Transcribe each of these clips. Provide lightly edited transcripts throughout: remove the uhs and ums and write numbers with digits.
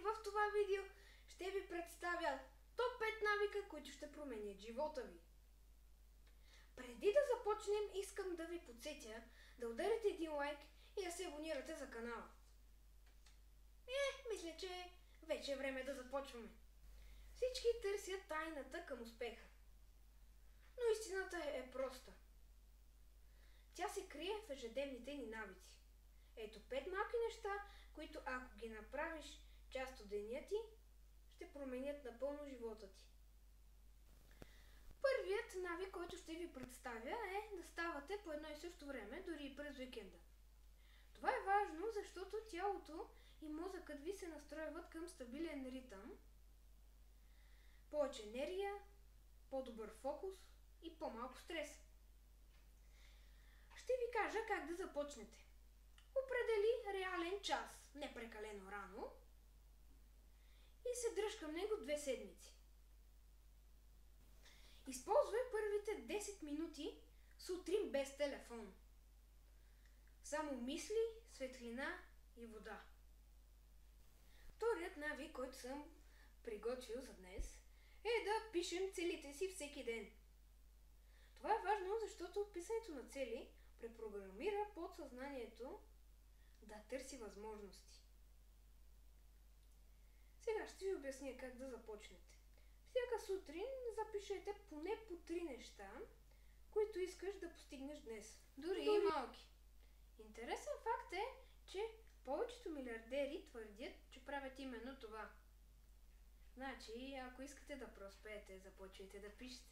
в това видео ще ви представя топ 5 навика, които ще променят живота ви. Преди да започнем, искам да ви подсетя да ударите един лайк и да се абонирате за канала. Мисля, че вече е време да започваме. Всички търсят тайната към успеха. Но истината е проста. Тя се крие в ежедневните ни навици. Ето 5 малки неща, които ако ги направиш част от деня ти, ще променят напълно живота ти. Първият навик, който ще ви представя, е да ставате по едно и също време, дори и през уикенда. Това е важно, защото тялото и мозъкът ви се настройват към стабилен ритъм, повече енергия, по-добър фокус и по-малко стрес. Ще ви кажа как да започнете. Определи реален час, не прекалено рано, и се дръж към него 2 седмици. Използвай първите 10 минути сутрин без телефон. Само мисли, светлина и вода. Вторият навик, който съм приготвил за днес, е да пишем целите си всеки ден. Това е важно, защото писането на цели препрограмира подсъзнанието да търси възможности. Сега ще ви обясня как да започнете. Всяка сутрин запишете поне по 3 неща, които искаш да постигнеш днес. Дори и малки. Интересен факт е, че повечето милиардери твърдят, че правят именно това. Значи, ако искате да преуспеете, започвайте да пишете.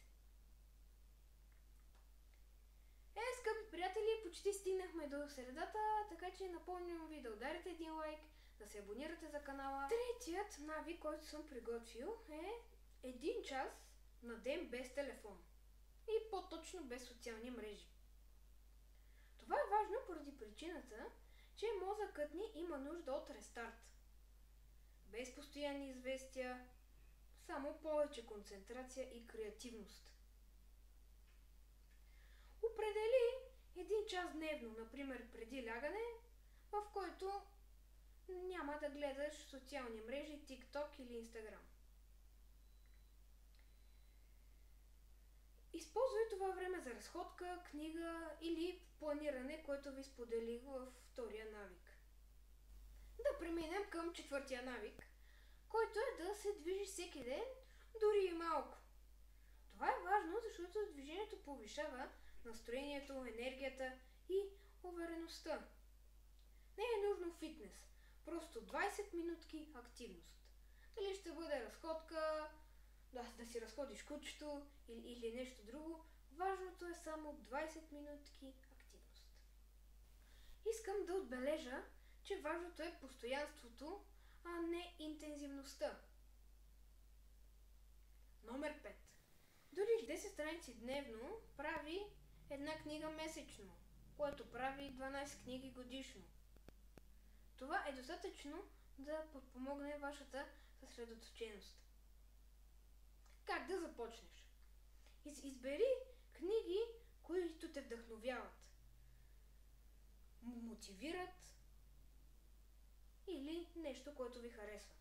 Скъпи приятели, почти стигнахме до средата, така че напомням ви да ударите един лайк, да се абонирате за канала. Третият навик, който съм приготвил, е 1 час на ден без телефон. И по-точно без социални мрежи. Това е важно поради причината, че мозъкът ни има нужда от рестарт. Без постоянни известия, само повече концентрация и креативност. Определи 1 час дневно, например преди лягане, в който няма да гледаш социални мрежи, TikTok или Instagram. Използвай това време за разходка, книга или планиране, което ви споделих във втория навик. Да преминем към 4-тия навик, който е да се движиш всеки ден, дори и малко. Това е важно, защото движението повишава настроението, енергията и увереността. Не е нужно фитнес, просто 20 минутки активност. Дали ще бъде разходка, да си разходиш кучето или нещо друго, важното е само 20 минутки активност. Искам да отбележа, че важното е постоянството, а не интензивността. Номер 5. Дори 10 страници дневно прави 1 книга месечно, което прави 12 книги годишно. Това е достатъчно да подпомогне вашата съсредоточеност. Как да започнеш? Избери книги, които те вдъхновяват, мотивират или нещо, което ви харесва.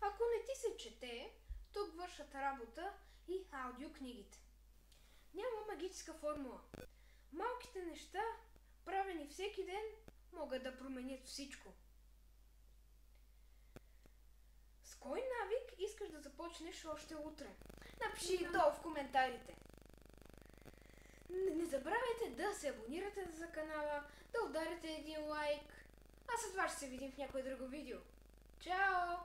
Ако не ти се чете, тук вършат работа и аудиокнигите. Няма магическа формула. Малките неща, правени всеки ден, могат да променят всичко. С кой навик искаш да започнеш още утре? Напиши долу в коментарите. Не забравяйте да се абонирате за канала, да ударите един лайк. А с това ще се видим в някое друго видео. Чао!